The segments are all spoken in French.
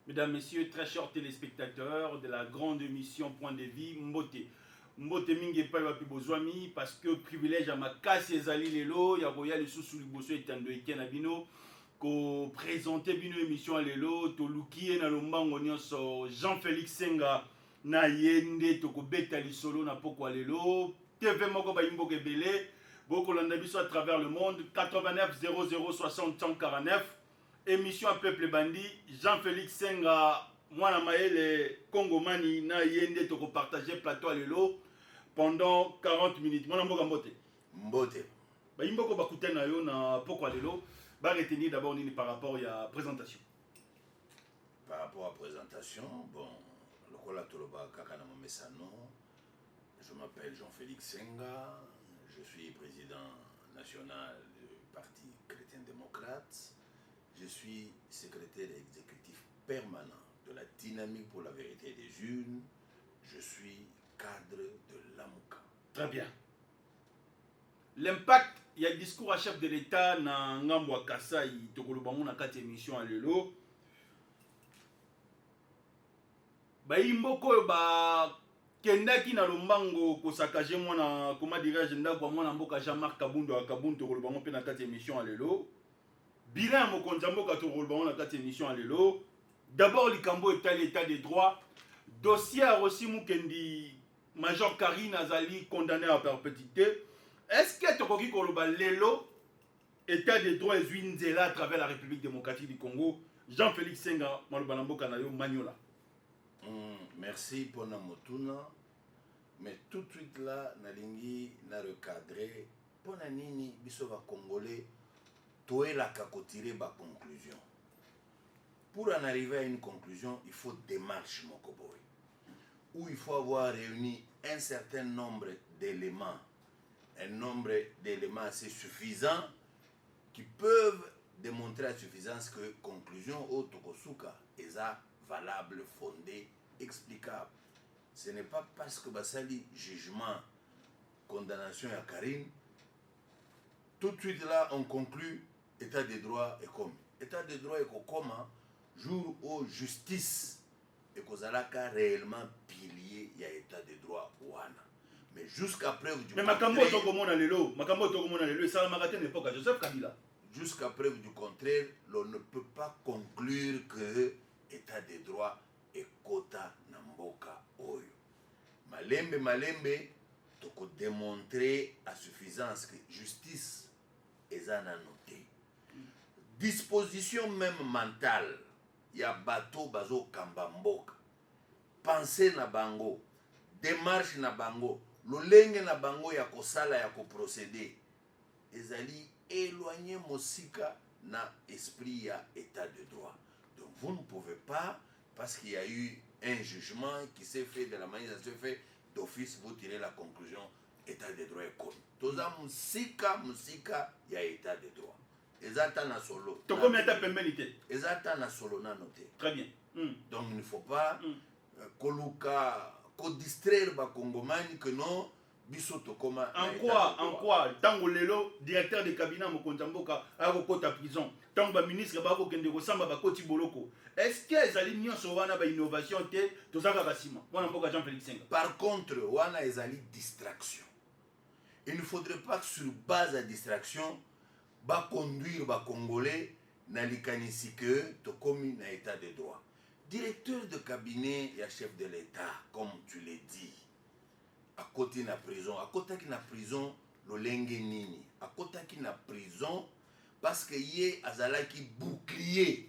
Mesdames, Messieurs, très chers téléspectateurs de la grande émission Point de Vie, Mbote. Mbote mingi pa wapi bozwami parce que privilège à ma casse ezali lelo ya boya lisusu liboso etando ekena bino ko présenter bino émission à lelo to lukie na lombango nyonso Jean-Félix Senga na yende to ko beta lisolo na poko lelo TV moko ba imboke belé boko landa biso à travers le monde 89 00 60 149 émission à peuple bandi Jean-Félix Senga mwana maele Congomani na yende to ko partager plateau lelo pendant 40 minutes. Mwana mboka mbote. Mbote. Ba imboko bakutena yo na poko lelo ba retenir d'abord nini par rapport à la présentation. Par rapport à la présentation, bon, lokola toloba kaka na momesano, je m'appelle Jean-Félix Senga, je suis président national du Parti chrétien-démocrate. Je suis secrétaire exécutif permanent de la dynamique pour la vérité des urnes. Je suis cadre de l'AMUCA. Très bien. L'impact, il y a le discours à chef de l'État na ngambo wa Kasai tokolobango na kati émission à lelo. Ba imboko ba kendaki na lombango kosakaje mwana comment dirais-je ndako mwana mboka Jean-Marc Kabundu wa Kabundu tokolobango pe na kati émission à lelo. Bilan mokonza mboka tokolobango na kati émission à lelo. D'abord likambo état des droits. Dossier à Rossi Mukendi Major Karine Azali condamné à perpétuité. Est-ce que Tokoki Koloba Lelo, état des droits et à travers la République démocratique du Congo, Jean-Félix Senga, Malubanambo Kanayo, Magnola? Merci pour la motuna. Mais tout de suite là, Nalingi n'a recadré. Pour Nanini, Bissova Congolais, Toé la tirer ma conclusion. Pour en arriver à une conclusion, il faut démarche, Mokoboy. Où il faut avoir réuni un certain nombre d'éléments, un nombre d'éléments assez suffisants qui peuvent démontrer à suffisance que conclusion au Tokosuka est valable, fondée, explicable. Ce n'est pas parce que Basali jugement, condamnation à Karine, tout de suite là on conclut état de droit et comme. État de droit et comme jour où justice et qu'Ozalaka réellement pilier il y a état de droit ouana. Mais jusqu'à preuve du contraire. Mais Makambo Tokomona Lelo, et ça m'a raté l'époque à Joseph Kabila. Jusqu'à preuve du contraire, l'on ne peut pas conclure que état de droit est quota Namboka Oyo. Malembe, toko démontrer à suffisance que justice est à noter. Disposition même mentale. Il y a bateau bazo kambamboka. Pensée na bango. Démarche na bango. Lolenge na bango ya kosala ya ko procéder. Ezali éloigné mosika na esprit ya état de droit. Donc vous ne pouvez pas, parce qu'il y a eu un jugement qui s'est fait de la manière dont s'est fait d'office, vous tirez la conclusion état de droit est comme. Toza musika ya état de droit. Ezata na solo. Tu combien de pénalité? Ezata na solo na noté. Très bien. Donc il ne faut pas koluka ko distraire ba Congomani que non bisoto koma. En quoi tango lelo directeur de cabinet mokonza mboka ako kota prison. Tango ba ministre ba ko kende ko samba ba koti boloko. Est-ce que ezali nyonso wana ba innovation te tozaka basima? Mwana mboka Jean-Félix Senga. Par contre wana ezali distraction. Il ne faudrait pas que sur base de distraction va conduire les Congolais dans likanisi que to komi na état de droit. Directeur de cabinet et chef de l'État, comme tu l'as dit, à côté de la prison, à côté de la prison, lolenge nini, à côté de la prison, parce que yé azalaki bouclier.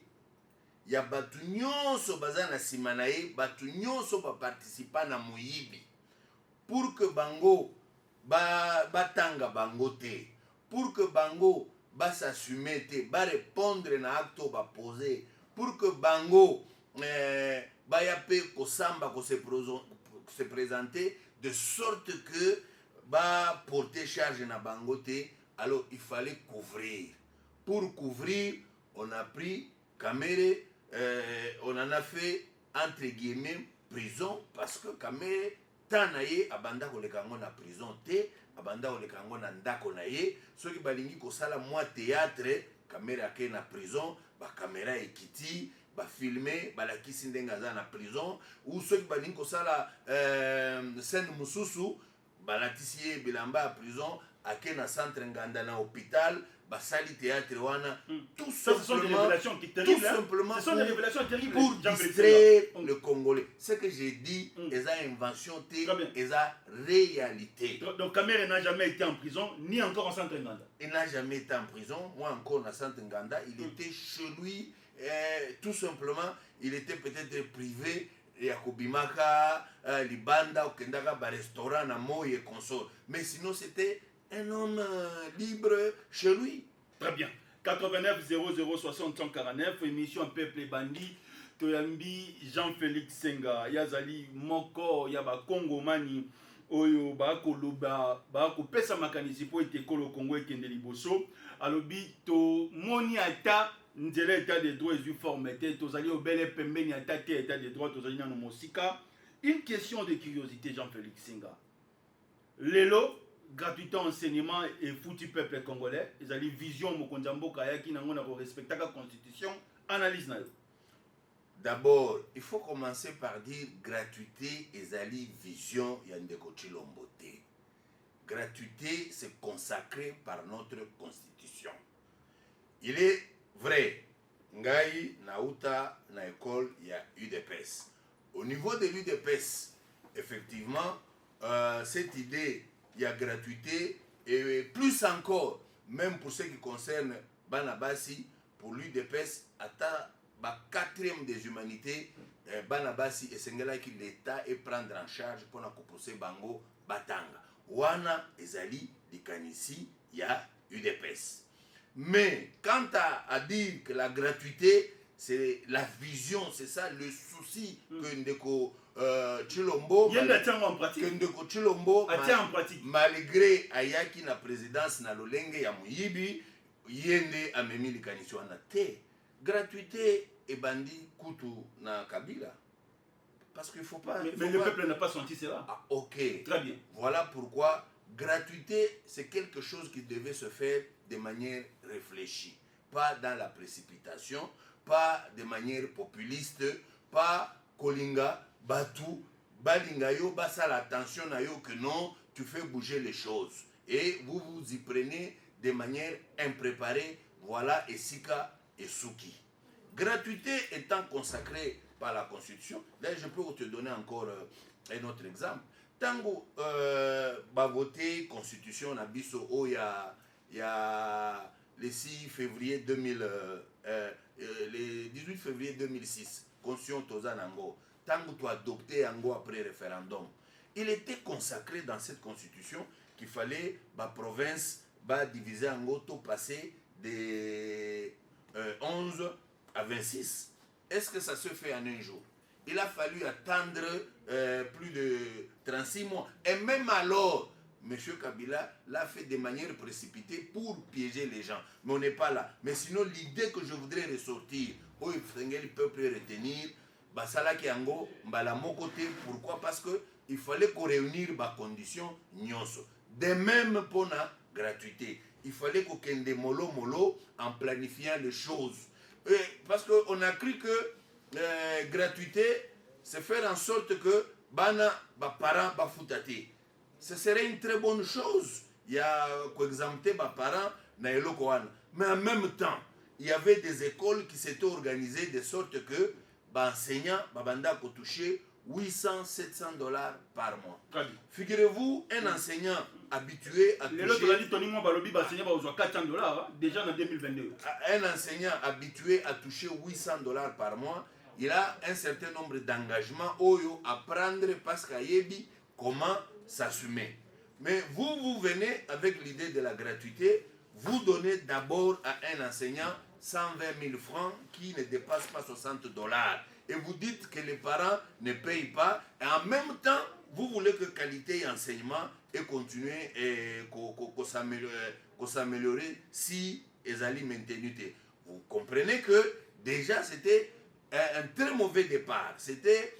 Il y a batu nyonso baza na simanaye, batu nyonso ba participa na moyibi. Pour que bango batanga bango te, pour que bango va s'assumer, va répondre à l'acte, va poser, pour que Bango va se présenter de sorte que va porter charge na Bango. Alors il fallait couvrir. Pour couvrir, on a pris Kamere, on en a fait entre guillemets prison parce que Kamere tanaye abanda kolekango na prison te. Abanda olekango na ndako na ye ceux qui balingi ko sala moi théâtre caméra ke na prison ba caméra ekiti bafilme balakisi ndenge aza na prison ou soki balingi kosala scène mosusu balatisi ye bilamba ya prison ake na centre nganda na hôpital basali théâtre wana tout simplement pour distraire le Congolais. Ce que j'ai dit est une invention, est une réalité. Donc Kamere n'a jamais été en prison ni encore en centre nganda. Il n'a jamais été en prison. Moi encore dans centre nganda, il était chez lui. Tout simplement, il était peut-être privé. Yakobimaka, Libanda, Okendaka, restaurant, Namo et consort. Mais sinon, c'était un homme libre chez lui. Très bien. 89 00 60 149, émission Peuple Bandi. Toyambi Jean-Félix Senga, Yazali Moko, Yaba Congo Mani, Oyo, Bako Loba, Bako Pesa Makanisi po ete Kolo Congo et Kendeli Bosso. Alobi to Moni Ata. Nzela état des droits et formaté, tozali obele pembeni atate état des droits, tozali na mosika. Une question de curiosité, Jean-Félix Senga. Lelo, gratuité enseignement et foutu peuple congolais, ils ont vision mokonjambo kayaki nango na respecter la constitution, analyse na yo. D'abord, il faut commencer par dire gratuité et vision yandeko Chilombote. Gratuité, c'est consacré par notre constitution. Il est vrai, Ngai Nauta na école il y a UDPS. Au niveau de l'UDPS, effectivement, cette idée il y a gratuité et plus encore, même pour ce qui concerne Banabasi, pour l'UDPS, à la 4e des humanités, Banabasi et Sengela qui l'État et prendre en charge pour la pousser Bango Batanga. Wana Ezali Dikanisi, il y a UDPS. Mais quant à dire que la gratuité, c'est la vision, c'est ça le souci que Ndeko Chilombo, malgré Ayaki na présidence na Lolenge ya Muyibi, Yende Amemi Likanisi wana te. Gratuité et bandi Kutu na Kabila. Parce qu'il ne faut pas... Mais le peuple n'a pas senti cela. Ah, ok. Très bien. Voilà pourquoi gratuité, c'est quelque chose qui devait se faire de manière réfléchie. Pas dans la précipitation, pas de manière populiste, pas Kolinga, Batu, Balingayo, Bassa l'attention na yo que non, tu fais bouger les choses. Et vous vous y prenez de manière impréparée. Voilà, Esika et Suki. Gratuité étant consacrée par la Constitution. Là, je peux te donner encore un autre exemple. Tango voté Constitution na biso o ya le 6 février 2000 le 18 février 2006 Constitution Tozanango. Tango tu adopté Ango après référendum. Il était consacré dans cette Constitution qu'il fallait la province diviser Ango tout passer de 11 à 26. Est-ce que ça se fait en un jour? Il a fallu attendre plus de 36 mois. Et même alors, M. Kabila l'a fait de manière précipitée pour piéger les gens. Mais on n'est pas là. Mais sinon, l'idée que je voudrais ressortir, où il peut plus retenir, Basala Kiango, Mbalamo côté, pourquoi? Parce qu'il fallait qu'on réunisse les conditions. De même pour la gratuité. Il fallait qu'on ait des mollo en planifiant les choses. Parce qu'on a cru que gratuité, c'est faire en sorte que bana parents bafutati. Ce serait une très bonne chose. Il y a qu'exempter parents na elokoan. Mais en même temps, il y avait des écoles qui s'étaient organisées de sorte que enseignants babanda ko toucher 800-700 $ par mois. Figurez-vous, un enseignant habitué à toucher... Déjà en 2022. Un enseignant habitué à toucher 800 $ par mois, il a un certain nombre d'engagements à prendre parce qu'il y a comment s'assumer. Mais vous venez avec l'idée de la gratuité, vous donnez d'abord à un enseignant 120 000 francs qui ne dépasse pas 60 $. Et vous dites que les parents ne payent pas. Et en même temps, vous voulez que qualité et enseignement et continuer et s'améliorer si ils allaient maintenir. Vous comprenez que déjà c'était un très mauvais départ. C'était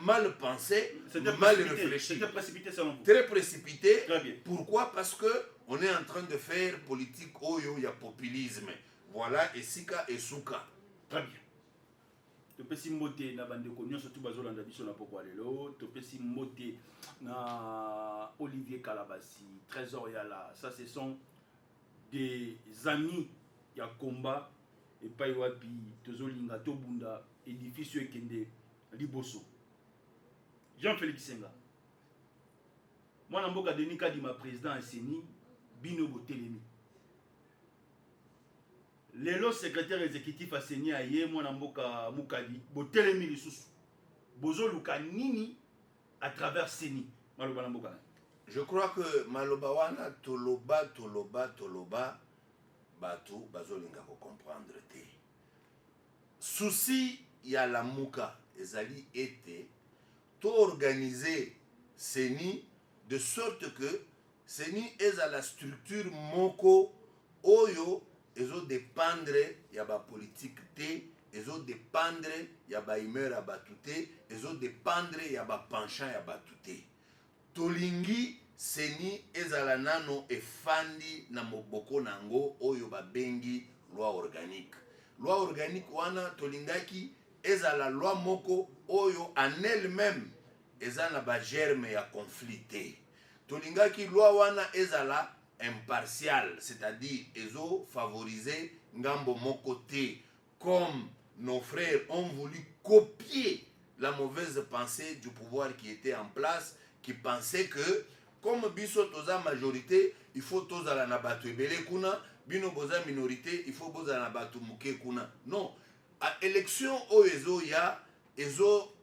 mal pensé, mal réfléchi. C'était précipité selon vous. Très précipité. Très bien. Pourquoi? Parce qu'on est en train de faire politique oyo, il y a populisme. Voilà, et Sika et Souka. Très bien. topesi mbote na bandeko nyonso tu bazolanda biso na poko lelo, topesi mbote na Olivier Kalabasi, Trésor Yala. Ça, ce sont des amis ya combat et pas wapi tozolinga tobunda édifice ekende liboso. Jean-Félix Senga. Moi na mboka Denis Kadima président Seni bino botelemi. Lelo secrétaire exécutif a Seni aye moi na mboka Mukadi botelemi lisusu. Bozo luka nini à travers Seni. Maloba na mboka. Je crois que maloba wana toloba batu bazolinga ko comprendre te. Souci ya la muka ezali ete to organiser Seni de sorte que Seni est à la structure moko oyo ezo dépendre ya ba politique te, ezo dépendre ya ba humeur ya batu te, ezo dépendre ya ba penchant ya batu te. Tolingi Seni ezala nano efandi na moboko nango oyo babengi loi organique. Loi organique wana tolingaki ezala loi moko oyo en elle-même ezana ba germe ya conflit te. Tolingaki loi wana ezala impartial, c'est-à-dire ezo favoriser ngambo moko te, comme nos frères ont voulu copier la mauvaise pensée du pouvoir qui était en place, qui pensait que comme biso toza majorité, il faut tozala na batu ebele kuna, bino boza minorité, il faut boza na batu muke kuna. Non, à élection o ezo ya ezo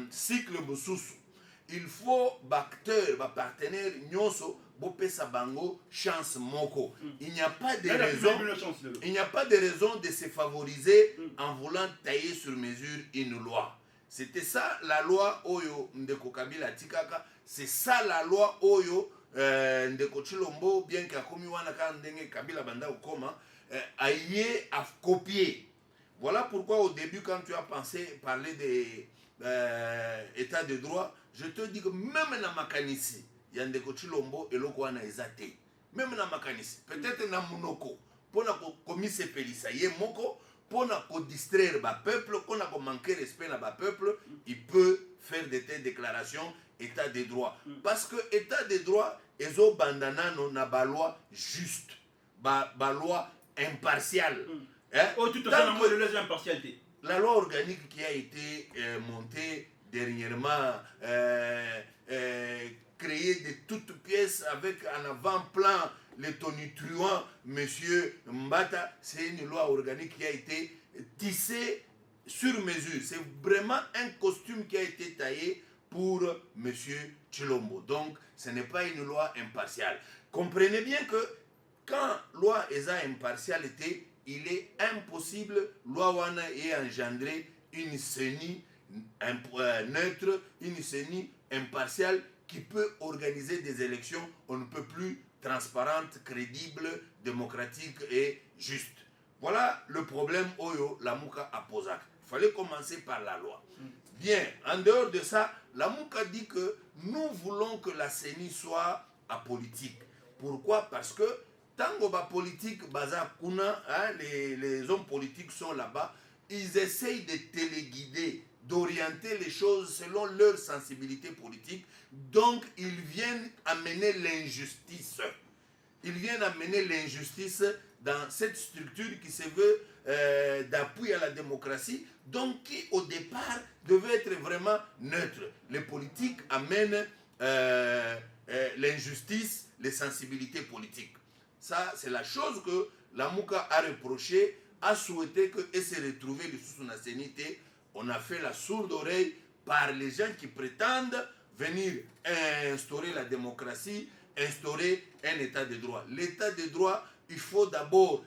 cycle bosusu. Il faut acteur, partenaire nyonso bopesa bango chance moko. Il n'y a pas de raison. Il n'y a pas de raison de se favoriser en voulant tailler sur mesure une loi. C'était ça la loi Oyo Ndeko Kabila Tikaka. C'est ça la loi Oyo Ndeko Chilombo, bien qu'à Komiwana Kandenge Kabila Banda Okoma, aïe à copier. Voilà pourquoi au début, quand tu as parler des état de droit, je te dis que même dans Makanisi, il y a Ndeko Chilombo et Lokwana Ezate. Même dans Makanisi, peut-être dans Monoko, pour la commise Pelissa, y est Moko. Pour ne distraire le peuple, pour ne manquer respect à peuple, il peut faire des déclarations état de droit. Parce que état de droit, ils ont bandana na ba loi juste, ba loi impartiale. Oh, tout à fait, impartialité. La loi organique qui a été montée dernièrement, créée de toutes pièces avec un avant-plan, les tonitruants, monsieur Mbata, c'est une loi organique qui a été tissée sur mesure. C'est vraiment un costume qui a été taillé pour monsieur Chilombo. Donc, ce n'est pas une loi impartiale. Comprenez bien que quand loi est impartialité, il est impossible, loi wana ait engendré une CENI neutre, une CENI impartiale qui peut organiser des élections, on ne peut plus transparente, crédible, démocratique et juste. Voilà le problème Oyo Lamouka a posé. Il fallait commencer par la loi. Bien, en dehors de ça, Lamouka dit que nous voulons que la CENI soit apolitique. Pourquoi? Parce que tango ba politique baza kuna, hein, les hommes politiques sont là-bas, ils essayent de téléguider, d'orienter les choses selon leur sensibilité politique. Donc, ils viennent amener l'injustice. Ils viennent amener l'injustice dans cette structure qui se veut d'appui à la démocratie, donc qui, au départ, devait être vraiment neutre. Les politiques amènent l'injustice, les sensibilités politiques. Ça, c'est la chose que Lamouka a reproché, a souhaité que, et s'est retrouvé sous son ancienneté. On a fait la sourde oreille par les gens qui prétendent venir instaurer la démocratie, instaurer un état de droit. L'état de droit, il faut d'abord,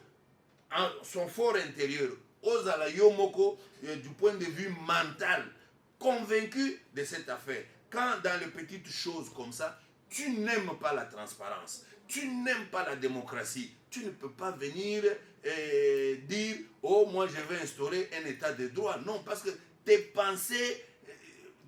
son fort intérieur, Ozala Yomoko, du point de vue mental, convaincu de cette affaire. Quand dans les petites choses comme ça, tu n'aimes pas la transparence, tu n'aimes pas la démocratie, tu ne peux pas venir dire « Oh, moi je vais instaurer un état de droit ». Non, parce que tes pensées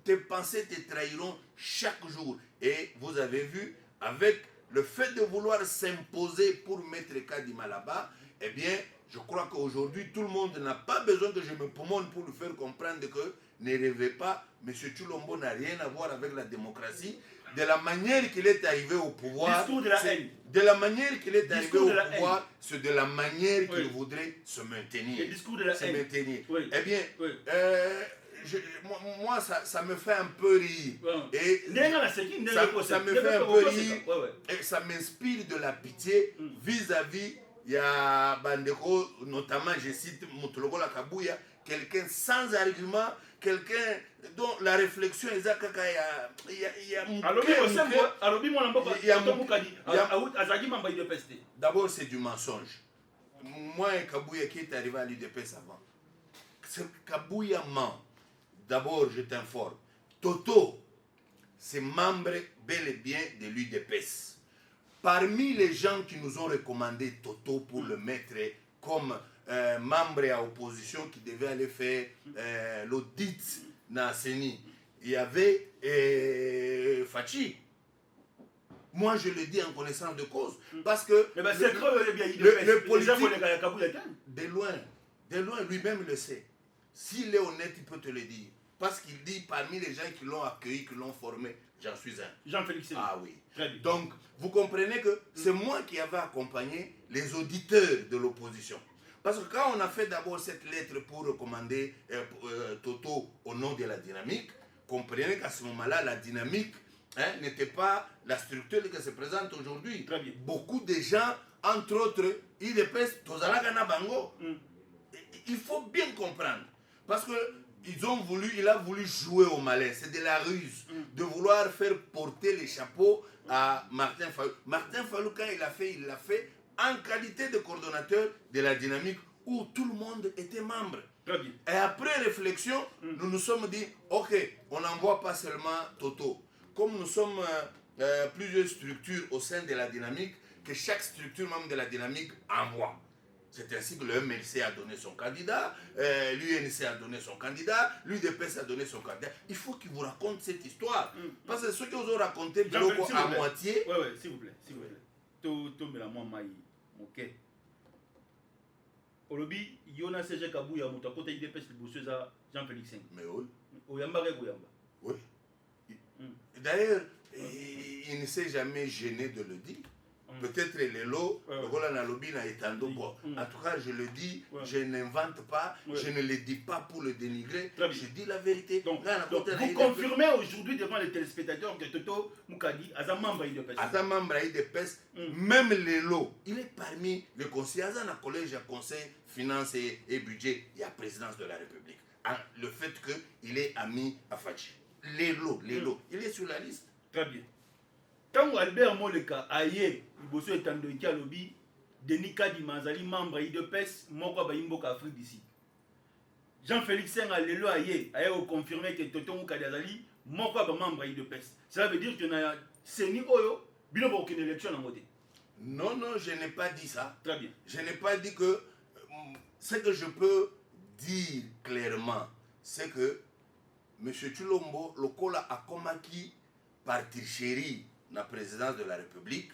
te trahiront chaque jour. Et vous avez vu, avec le fait de vouloir s'imposer pour mettre Kadima là-bas, eh bien, Je crois qu'aujourd'hui, tout le monde n'a pas besoin que je me pomone pour lui faire comprendre que ne rêvez pas, M. Tshilombo n'a rien à voir avec la démocratie. De la manière qu'il est arrivé au pouvoir, Discours de la haine. de la manière qu'il est arrivé Discours au de la pouvoir, c'est de la manière qu'il Oui. voudrait se maintenir. Le discours de la Se haine. maintenir. Oui. Eh bien, Oui. moi, ça me fait un peu rire. Ouais. Et ça me fait un peu rire. Ouais, ouais. Et ça m'inspire de la pitié vis-à-vis, il y a Bandeko, notamment, je cite Moutologo Lakabouya, quelqu'un sans argument, quelqu'un dont la réflexion est d'abord, c'est du mensonge. Moi, Kabouya qui est arrivé à l'UDPS avant, Kabouya ment. D'abord, je t'informe. Toto, c'est membre bel et bien de l'UDPS. Parmi les gens qui nous ont recommandé Toto pour le mettre comme membre à opposition qui devait aller faire l'audit dans CENI, il y avait Fachi. Moi, je le dis en connaissance de cause. Parce que le politique, de loin, lui-même le sait. S'il est honnête, il peut te le dire. Parce qu'il dit, parmi les gens qui l'ont accueilli, qui l'ont formé, j'en suis un. Jean-Félix. Ah oui. Donc, vous comprenez que c'est moi qui avais accompagné les auditeurs de l'opposition. Parce que quand on a fait d'abord cette lettre pour recommander Toto au nom de la dynamique, comprenez qu'à ce moment-là, la dynamique n'était pas la structure qui se présente aujourd'hui. Beaucoup de gens, entre autres, IDPS, Tozalagana Bango, il faut bien comprendre. Parce que il a voulu jouer au malin, c'est de la ruse, de vouloir faire porter les chapeaux à Martin Fayou. Martin Fayou, quand il l'a fait en qualité de coordonnateur de la dynamique où tout le monde était membre. Et après réflexion, nous nous sommes dit, ok, on n'envoie pas seulement Toto. Comme nous sommes plusieurs structures au sein de la dynamique, que chaque structure membre de la dynamique envoie. C'est ainsi que le MLC a donné son candidat, l'UNC a donné son candidat, l'UDPS a donné son candidat. Il faut qu'il vous raconte cette histoire. Parce que ce que vous ont raconté à moitié... Oui, s'il vous plaît. S'il vous plaît. Tout me la moi, ok. Olobi, Yona Seje Kabouya, Moutakote IDPS, Jean-Félix. Mais oui. Oyamba. Oui. D'ailleurs, il ne s'est jamais gêné de le dire. Peut-être les lots, le Golan Nalobi n'a été en tout cas, je le dis, je n'invente pas, je ne le dis pas pour le dénigrer, je dis la vérité. Donc vous confirmez aujourd'hui devant les téléspectateurs que Toto Moukadi, Azam membre IDPS. Azam membre IDPS, même les lots, il est parmi les conseillers. Azam a collège à conseil, finance et budget, il y a présidence de la République. Le fait qu'il est ami à Fachi. Les lots, il est sur la liste. Très bien. Quand Albert Moleka aye liboso etando iki alobi Denis Kadima azali membre IDPS moko ba imboka Afrique d'ici. Jean-Félix Senga lelo aye confirmé que Toto Moukadi azali moko ba membre IDPS. Cela veut dire que na seni oyo bino ba aucune élection en mode. Non, je n'ai pas dit ça. Très bien. Je n'ai pas dit que ce que je peux dire clairement, c'est que M. Tshilombo Lokola a commis par tricherie la présidence de la République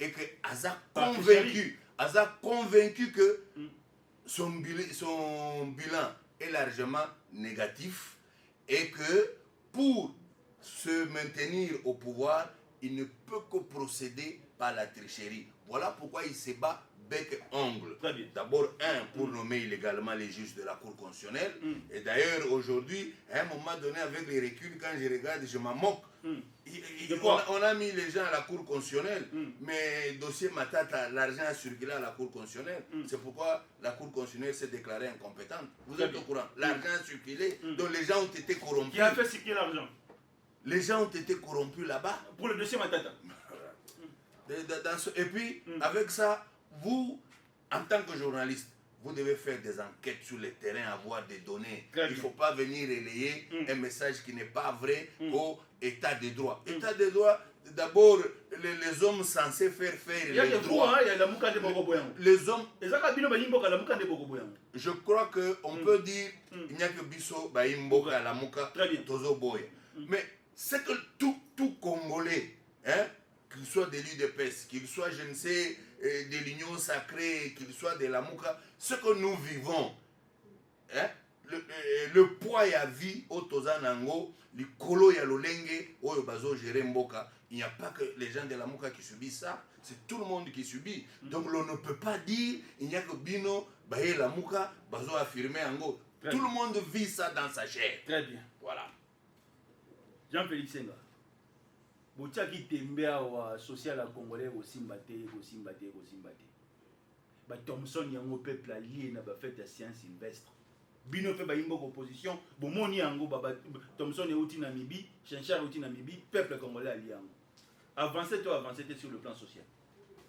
et que Aza convaincu que son bilan est largement négatif et que pour se maintenir au pouvoir, il ne peut que procéder par la tricherie. Voilà pourquoi il se bat bec et ongle. D'abord, pour nommer illégalement les juges de la Cour constitutionnelle. Et d'ailleurs, aujourd'hui, à un moment donné, avec les reculs, quand je regarde, je m'en moque. On a mis les gens à la Cour constitutionnelle, mais dossier Matata, l'argent a circulé à la Cour constitutionnelle. C'est pourquoi la Cour constitutionnelle s'est déclarée incompétente. Vous êtes au courant? L'argent a circulé, donc les gens ont été corrompus. Qui a fait circuler l'argent? Les gens ont été corrompus là-bas. Pour le dossier Matata. Et puis, avec ça, vous, en tant que journaliste, vous devez faire des enquêtes sur le terrain, avoir des données. Il ne faut pas venir relayer un message qui n'est pas vrai au état de droit. État de droit, d'abord, les hommes censés faire les droits. Les hommes... Je crois qu'on peut dire il n'y a que Bisso, Baimboka, Lamuka, Tozo Boy. Mais c'est que tout Congolais, qu'il soit de l'UDPS, qu'il soit, je ne sais, de l'union sacrée, qu'il soit de la Mouka, ce que nous vivons, hein, le poids et la vie au Tozanango, le colo ya lolenge, au bazo géré mboka, il n'y a pas que les gens de la Mouka qui subissent ça, c'est tout le monde qui subit. Donc l'on ne peut pas dire, il n'y a que Bino, Baye la Mouka, bazo affirmé Ango. Tout le monde vit ça dans sa chair. Très bien. Voilà. Jean-Félix Senga. Botiaki tembea wa social à congolais au Simbate. Ba Thomson yango peuple allié na ba fête ya Saint-Sylvestre. Bino pe ba yimbo opposition, bomoni yango ba Thomson et outi Namibie, Chenchar outi Namibie, peuple congolais allié yango. Avancez sur le plan social.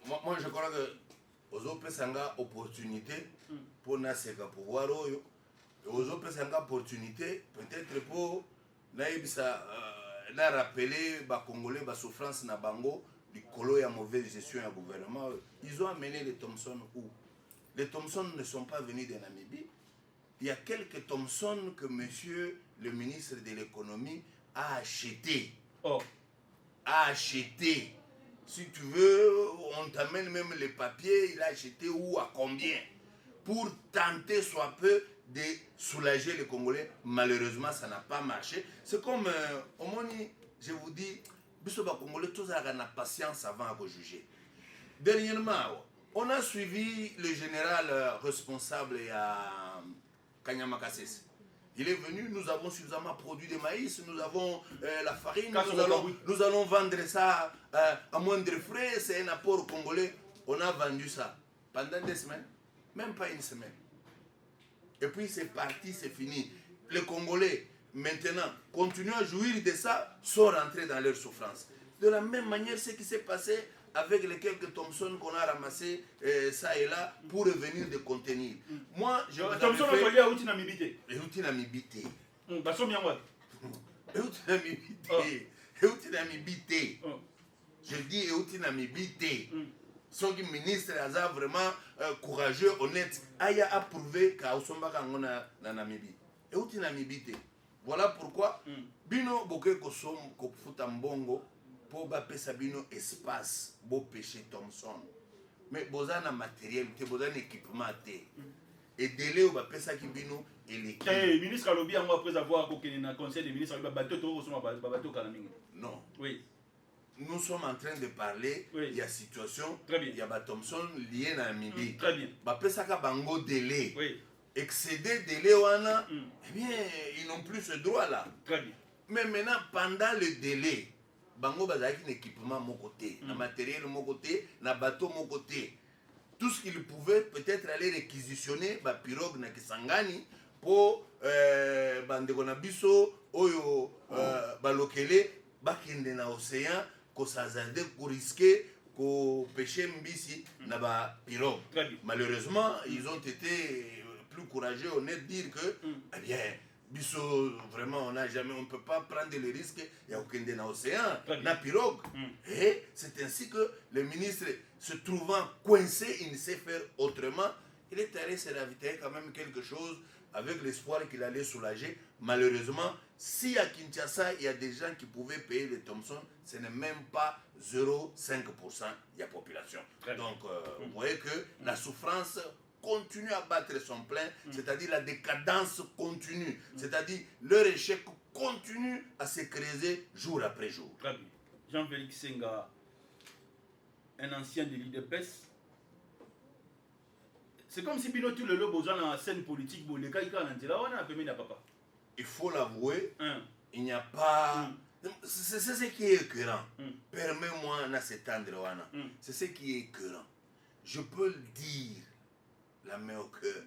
Moi je crois que aux autres sanga opportunité pour na seka pouvoir oyo. Aux autres sanga opportunité peut-être pour naibisa na rappeler ba congolais ba souffrance na bango du colo et mauvaise gestion du gouvernement. Ils ont amené les Thomson où? Les Thomson ne sont pas venus de Namibie. Il y a quelques Thomson que monsieur le ministre de l'économie a acheté. Oh. A acheté. Si tu veux, on t'amène même les papiers, il a acheté où, à combien, pour tenter soit peu de soulager les Congolais. Malheureusement, ça n'a pas marché. C'est comme, au moins, je vous dis, les Congolais, tous ont la patience avant à juger. Dernièrement, on a suivi le général responsable à Kanyamakasese. Il est venu, nous avons suffisamment produit de maïs, nous avons la farine, nous allons vendre ça à moindre frais, c'est un apport congolais. On a vendu ça pendant des semaines, même pas une semaine. Et puis c'est parti, c'est fini. Les Congolais, maintenant, continuent à jouir de ça, sont rentrés dans leur souffrance. De la même manière, ce qui s'est passé avec les quelques Thomson qu'on a ramassés ça et là pour revenir de contenir. Moi, je vous Thomson a fallu à outil Namibité. Et outil Namibité. Baso miangwa. Et outil Namibité. Et outil Namibité. Je dis et outil Namibité. Ceux qui ministre a vraiment courageux, honnête, a approuvé qu'à Osombaka na Namibie. Et outil Namibité. Voilà pourquoi Bino Boke Kosom Kofuta Mbongo pour bapesa bino espace beau péché Thomson mais boza na matériel te boza na équipement te et délai au bapesa ki bino et l'équipe. Ministre Alobi a après avoir coqué na conseil des ministres bateau to so bateau kanamingi. Non. Oui. Nous sommes en train de parler il y a situation il y a ba Thomson lié na Namibie. Très bien. Bapesa ka bango délai. Oui. Excédé délai wana eh bien ils n'ont plus ce droit là. Très bien. Mais maintenant pendant le délai bango bazaki un équipement mon côté, un matériel mon côté, un bateau mon côté. Tout ce qu'ils pouvaient peut-être aller réquisitionner ba pirogue na Kisangani pour bandeko na biso oyo balokele bakende na océan ko s'hazarder ko risquer ko pêcher mbisi na ba pirogue. Malheureusement, ils ont été plus courageux, honnêtes, dire que eh bien Bisso, vraiment, on ne peut pas prendre le risque, il y a aucun dans l'océan, la pirogue. Et c'est ainsi que le ministre, se trouvant coincé, il ne sait faire autrement. Il est allé se ravitailler quand même quelque chose avec l'espoir qu'il allait soulager. Malheureusement, si à Kinshasa, il y a des gens qui pouvaient payer les Thomson, ce n'est même pas 0,5% de la population. Donc, vous voyez que la souffrance continue à battre son plein, c'est-à-dire la décadence continue, c'est-à-dire leur échec continue à se creuser jour après jour. Très bien. Jean-Félix Senga, un ancien de l'IDPS. C'est comme si Bino tout le lot besoin dans la scène politique, le cas papa. Il faut l'avouer, il n'y a pas... C'est ce qui est écœurant. Permets-moi de s'étendre. C'est ce qui est écœurant. Je peux le dire. La main au cœur.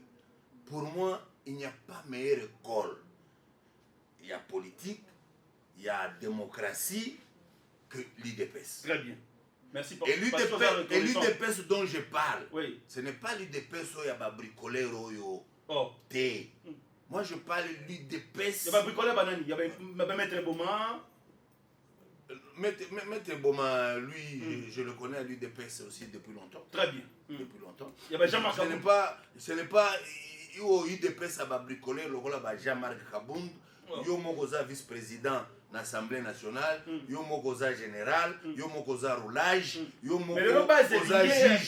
Pour moi, il n'y a pas meilleure école. Il y a politique, il y a démocratie que l'IDPS. Très bien. Merci pour Et l'IDPS dont je parle, ce n'est pas l'IDPS où il y a bricoleur ou thé. Moi, je parle de l'IDPS. Il y a bricoleur banane, il y a Maître Boma. Maître Boma, lui, je le connais à l'UDPS aussi depuis longtemps. Très bien. Depuis longtemps. Il y a Jean-Marc Ce n'est pas UDPS à bricoler le rôle de Jean-Marc Kabound. yo moko za vice-président na Assemblée nationale, yo moko za général, yo moko za roulage, yo moko za juge,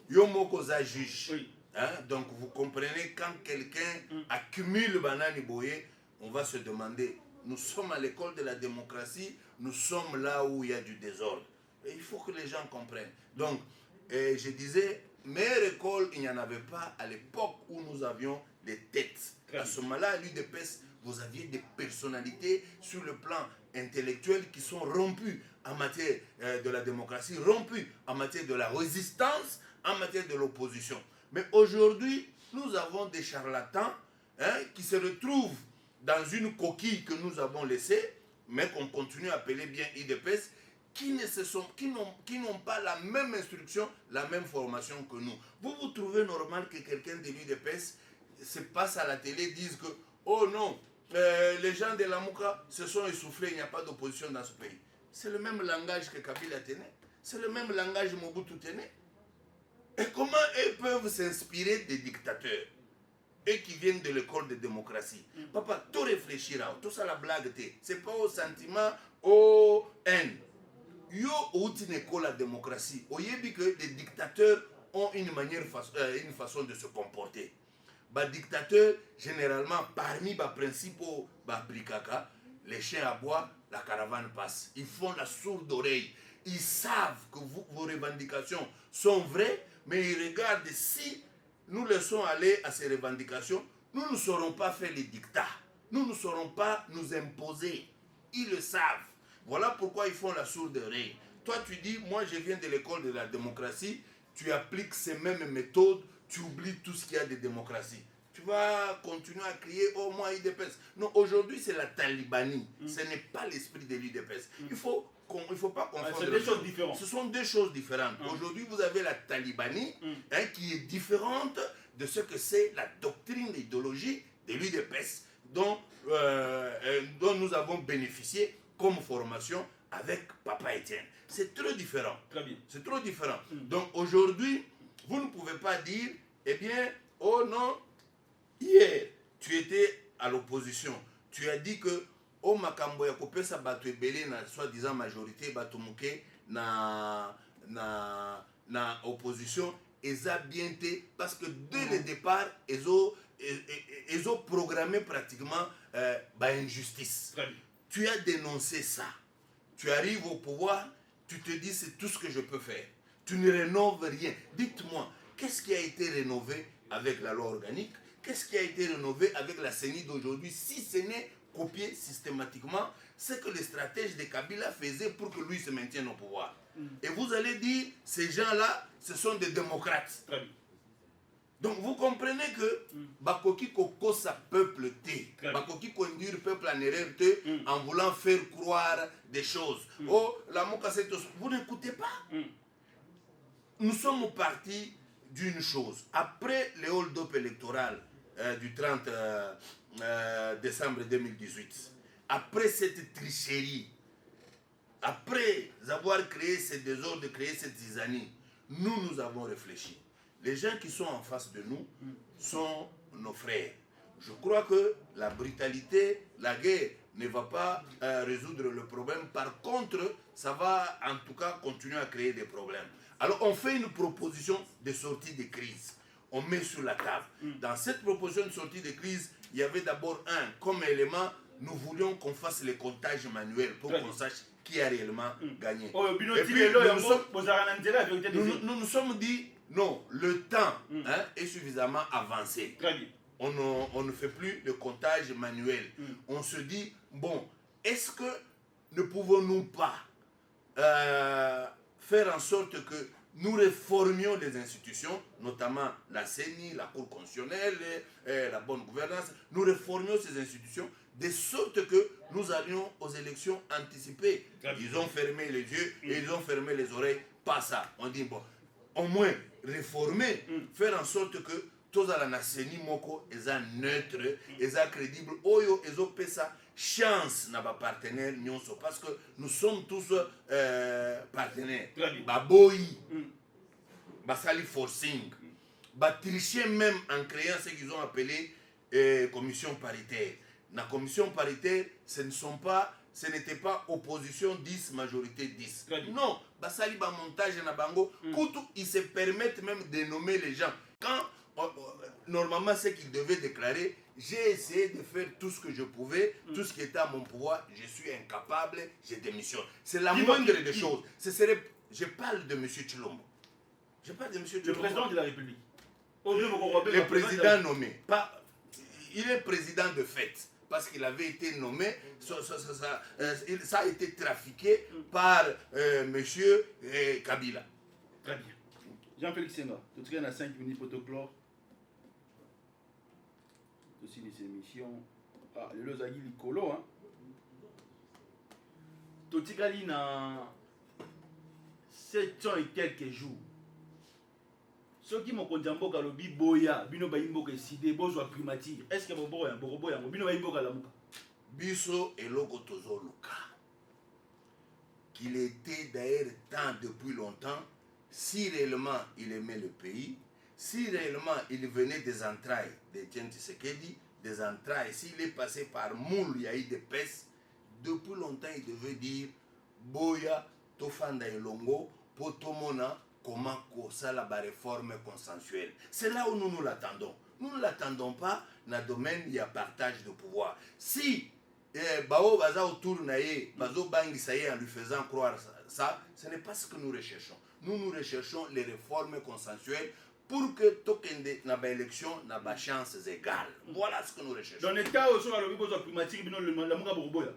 yo moko za juge. Hein? Donc vous comprenez, quand quelqu'un accumule banani boye, on va se demander, nous sommes à l'école de la démocratie, nous sommes là où il y a du désordre. Et il faut que les gens comprennent. Donc, je disais, meilleure école, il n'y en avait pas à l'époque où nous avions des têtes. À ce moment-là, à l'UDPS, vous aviez des personnalités sur le plan intellectuel qui sont rompues en matière de la démocratie, rompues en matière de la résistance, en matière de l'opposition. Mais aujourd'hui, nous avons des charlatans qui se retrouvent dans une coquille que nous avons laissée, mais qu'on continue à appeler bien IDPS, qui n'ont pas la même instruction, la même formation que nous. Vous trouvez normal que quelqu'un de l'UDPS se passe à la télé, dise que, oh non, les gens de la Mouka se sont essoufflés, il n'y a pas d'opposition dans ce pays. C'est le même langage que Kabila tenait, c'est le même langage que Mobutu tenait. Et comment ils peuvent s'inspirer des dictateurs, eux qui viennent de l'école de démocratie? Papa, tout réfléchir, tout ça la blague, c'est pas au sentiment, au haine. Yo, où tu école la démocratie, au yebi que les dictateurs ont une façon de se comporter. Les dictateurs, généralement, parmi les principaux brikaka, les chiens aboient, la caravane passe. Ils font la sourde oreille. Ils savent que vos revendications sont vraies, mais ils regardent si nous laissons aller à ces revendications, nous ne saurons pas faire les dictats. Nous ne saurons pas nous imposer. Ils le savent. Voilà pourquoi ils font la sourde oreille. Toi, tu dis, moi, je viens de l'école de la démocratie, tu appliques ces mêmes méthodes, tu oublies tout ce qu'il y a de démocratie. Tu vas continuer à crier, oh, moi, IDPS. Non, aujourd'hui, c'est la talibanie. Ce n'est pas l'esprit de l'IDPS. Il ne faut pas confondre. C'est deux choses différentes. Ce sont deux choses différentes. Aujourd'hui, vous avez la talibanie qui est différente de ce que c'est la doctrine, l'idéologie de l'UDPS dont nous avons bénéficié comme formation avec Papa Etienne. C'est trop différent. Très bien. C'est trop différent. Donc aujourd'hui, vous ne pouvez pas dire, eh bien, oh non, hier, tu étais à l'opposition. Tu as dit que oh makambo ya kopesa bato ebele na soi-disant majorité bato muke na opposition eza bien te parce que dès le départ ils ont programmé pratiquement injustice. Tu as dénoncé ça. Tu arrives au pouvoir, tu te dis c'est tout ce que je peux faire. Tu ne rénoves rien. Dites-moi, qu'est-ce qui a été rénové avec la loi organique? Qu'est-ce qui a été rénové avec la CENI d'aujourd'hui, si ce n'est copier systématiquement ce que les stratèges de Kabila faisaient pour que lui se maintienne au pouvoir. Et vous allez dire, ces gens-là, ce sont des démocrates. Donc vous comprenez que Bakoki Koko sa peuple té, Bakoki conduire peuple en erreur té, en voulant faire croire des choses. Oh, la Mokasetos, vous n'écoutez pas. Nous sommes partis d'une chose. Après le hold-up électoral du 30 décembre 2018, après cette tricherie, après avoir créé ce désordre, créé cette zizanie, nous avons réfléchi. Les gens qui sont en face de nous sont nos frères. Je crois que la brutalité, la guerre ne va pas résoudre le problème. Par contre, ça va en tout cas continuer à créer des problèmes. Alors on fait une proposition de sortie de crise. On met sur la table. Dans cette proposition de sortie de crise, il y avait d'abord comme élément, nous voulions qu'on fasse les comptages manuels pour qu'on sache qui a réellement gagné. Et puis, nous nous sommes dit, non, le temps est suffisamment avancé. On ne fait plus le comptage manuel. On se dit, bon, est-ce que ne pouvons-nous pas faire en sorte que nous réformions les institutions, notamment la CENI, la Cour constitutionnelle, la bonne gouvernance, nous réformions ces institutions de sorte que nous allions aux élections anticipées. Ils ont fermé les yeux et ils ont fermé les oreilles. Pas ça. On dit, bon, au moins réformer, faire en sorte que tous la CENI moko est neutre, est crédible. Oyo, ils ont fait ça. Chance n'a pas partenaire parce que nous sommes tous partenaires. Baboyi, basali forcing, tricher même en créant ce qu'ils ont appelé commission paritaire. La commission paritaire, ce n'était pas opposition 10, majorité 10. Non, basali ba montage na bango, Koutou, ils se permettent même de nommer les gens. Quand normalement ce qu'ils devaient déclarer, j'ai essayé de faire tout ce que je pouvais, tout ce qui était à mon pouvoir, je suis incapable, j'ai démissionné. C'est la moindre des choses. Je parle de M. Tshilombo. Je parle de M. Tshilombo. Le président de la République. Le président nommé. Il est président de fait. Parce qu'il avait été nommé, ça a été trafiqué par M. Kabila. Très bien. Jean-Félix Senga, tout cas, on a 5 minutes pour te clore. Aussi des émissions. Ah, le Lozagi Licolo, hein. Totikali na 700 et quelques jours. Ceux qui m'ont condamné à l'obi boya, bino ba imboka side bozo primature. Est-ce que boboya bino ba imboka la muka? Biso eloko tozo luka. Qu'il était d'ailleurs temps depuis longtemps, si réellement il aimait le pays, si réellement il venait des entrailles d'Etienne Tshisekedi, des entrailles, s'il est passé par moule, il y a eu des pestes, depuis longtemps il devait dire boya tofanda elongo potomona. Comment ça la réforme consensuelle. C'est là où nous l'attendons. Nous ne l'attendons pas dans le domaine il y a partage de pouvoir. Si Bao Baza autour naïe, Bazo Bangisaye en lui faisant croire ça, ce n'est pas ce que nous recherchons. Nous recherchons les réformes consensuelles pour que token na ba élection na ba chances égales. Voilà ce que nous recherchons. Dans le cas où on a le primatique, bino le muka boboya.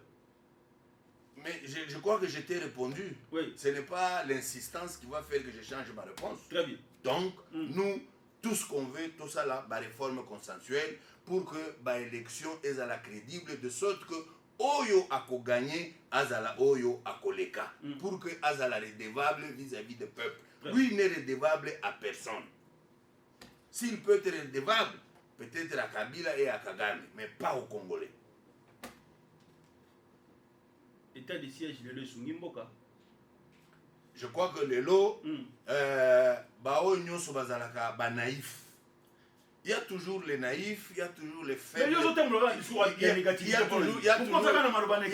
Mais je crois que je t'ai répondu. Oui. Ce n'est pas l'insistance qui va faire que je change ma réponse. Très bien. Donc, nous, tout ce qu'on veut, tout ça là, réforme consensuelle pour que l'élection est à la crédible, de sorte que Oyo a gagné, Azala Oyo a leka. Pour que Azala redevable vis-à-vis du peuple. Lui, il n'est redevable à personne. S'il peut être redevable, peut-être à Kabila et à Kagame, mais pas aux Congolais. État de siège de Sungimboka. Je crois que le lot, il y a toujours les naïfs, il y a toujours les faibles. Il y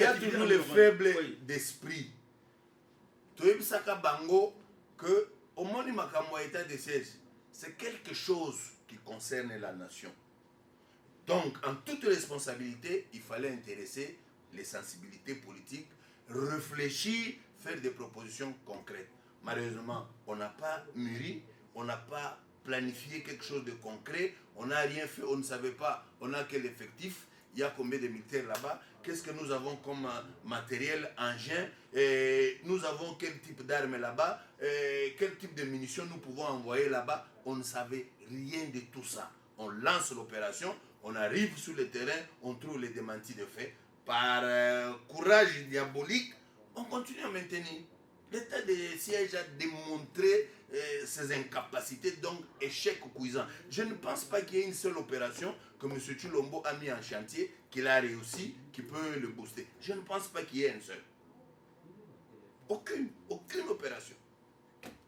a toujours les faibles d'esprit. Tu sais ça bango que au moment où état de siège, c'est quelque chose qui concerne la nation. Donc, en toute responsabilité, il fallait intéresser les sensibilités politiques, réfléchir, faire des propositions concrètes. Malheureusement, on n'a pas mûri, on n'a pas planifié quelque chose de concret, on n'a rien fait, on ne savait pas, on n'a que l'effectif, il y a combien de militaires là-bas, qu'est-ce que nous avons comme matériel, engin, et nous avons quel type d'armes là-bas, quel type de munitions nous pouvons envoyer là-bas, on ne savait rien de tout ça. On lance l'opération, on arrive sur le terrain, on trouve les démentis de fait. Par courage diabolique, on continue à maintenir. L'état de siège a démontré ses incapacités, donc échec cuisant. Je ne pense pas qu'il y ait une seule opération que M. Tshilombo a mis en chantier, qu'il a réussi, qui peut le booster. Je ne pense pas qu'il y ait une seule. Aucune opération.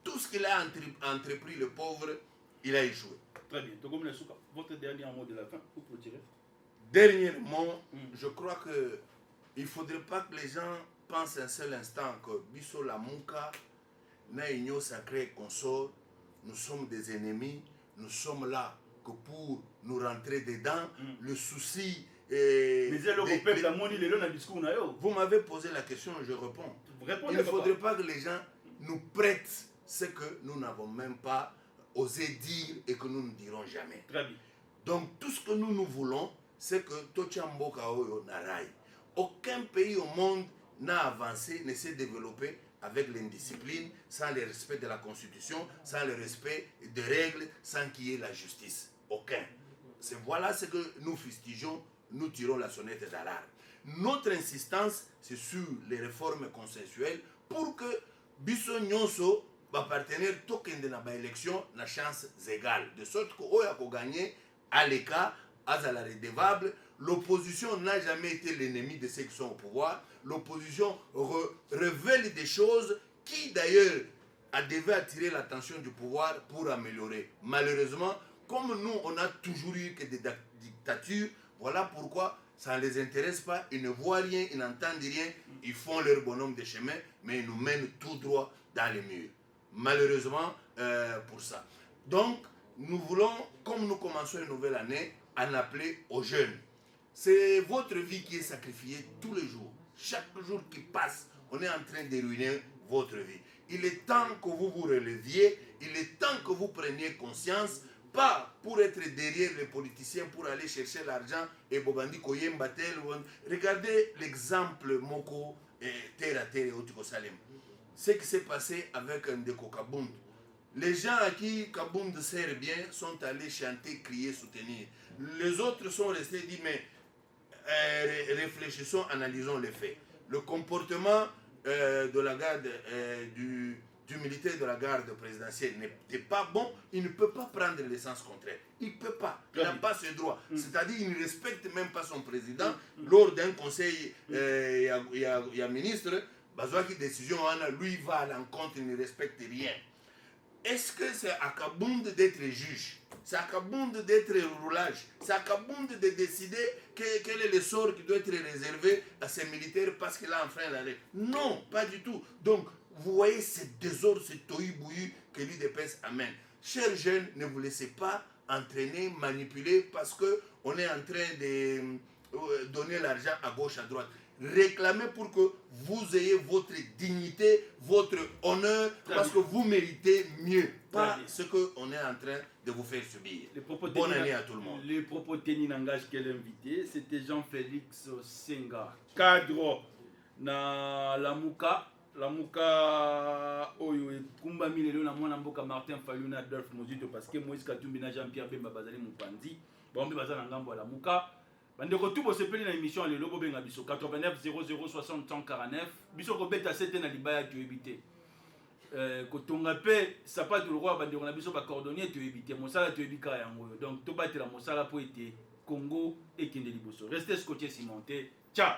Tout ce qu'il a entrepris, le pauvre, il a échoué. Très bien. Donc, votre dernier mot de la fin, pour clôturer. Dernièrement, je crois que il ne faudrait pas que les gens pensent un seul instant que Bisso Lamouka, Naïnyo Sacré Consort, nous sommes des ennemis, nous sommes là que pour nous rentrer dedans. Le souci. Vous m'avez posé la question, je réponds. Il ne faudrait pas que les gens nous prêtent ce que nous n'avons même pas osé dire et que nous ne dirons jamais. Très bien. Donc tout ce que nous voulons, c'est que Tochamboka Oyo Narai. Aucun pays au monde n'a avancé, ne s'est développé avec l'indiscipline, sans le respect de la Constitution, sans le respect des règles, sans qu'il y ait la justice. Aucun. Voilà ce que nous fustigeons, nous tirons la sonnette d'alarme. Notre insistance, c'est sur les réformes consensuelles pour que Bisso Nyonso va partenaire token de la élection na chance égale. De sorte que Oya ko gagner à l'écart, à la redevable. L'opposition n'a jamais été l'ennemi de ceux qui sont au pouvoir. L'opposition révèle des choses qui d'ailleurs devaient attirer l'attention du pouvoir pour améliorer. Malheureusement, comme nous, on a toujours eu que des dictatures, voilà pourquoi ça ne les intéresse pas, ils ne voient rien, ils n'entendent rien, ils font leur bonhomme de chemin, mais ils nous mènent tout droit dans les murs. Malheureusement, pour ça. Donc, nous voulons, comme nous commençons une nouvelle année, en appeler aux jeunes. C'est votre vie qui est sacrifiée tous les jours. Chaque jour qui passe, on est en train de ruiner votre vie. Il est temps que vous vous releviez, il est temps que vous preniez conscience, pas pour être derrière les politiciens, pour aller chercher l'argent et Bobandi Koyembatel. Regardez l'exemple Moko Terre à Terre et Otiko Salem. Ce qui s'est passé avec Ndeko Kabound. Les gens à qui Kabound sert bien sont allés chanter, crier, soutenir. Les autres sont restés dit mais réfléchissons, analysons les faits. Le comportement de la garde du militaire de la garde présidentielle n'était pas bon, il ne peut pas prendre le sens contraire. Il ne peut pas, il n'a pas ce droit. C'est-à-dire qu'il ne respecte même pas son président. Lors d'un conseil, il y a ministre, Bazouaki décision, lui va à l'encontre, il ne respecte rien. Est-ce que c'est à Kabound d'être juge? C'est à Kabound d'être roulage? C'est à Kabound de décider quel est le sort qui doit être réservé à ces militaires parce qu'il a enfreint la règle? Non, pas du tout. Donc, vous voyez ce désordre, ce tohu-bouhu que l'UDPS amène. Chers jeunes, ne vous laissez pas entraîner, manipuler parce qu'on est en train de donner l'argent à gauche, à droite. Réclamez pour que vous ayez votre dignité, votre honneur, parce que vous méritez mieux, pas ce qu'on est en train de vous faire subir. Bonne année à tout le monde. Les propos tenus n'engagent qu'un invité, c'était Jean-Félix Senga, cadre na Lamuka oyo kumba milelo na mwana mboka Martin Fayulu na Adolphe Mozito parce que Moïse Katumbi na Jean-Pierre Bemba bazali Mopanzi bombe bazana ngambo la Lamuka. Bandeko tout bosepeli na émission le lobo benga biso 89 00 60 149 biso ko beta 7 na libaya to ebité kotonga pe sapato le roi bandeko na biso ba cordonnier to ebité mosala to ebika yango donc to batela mosala po ete Congo et kende liboso restez scotché cimenté ciao.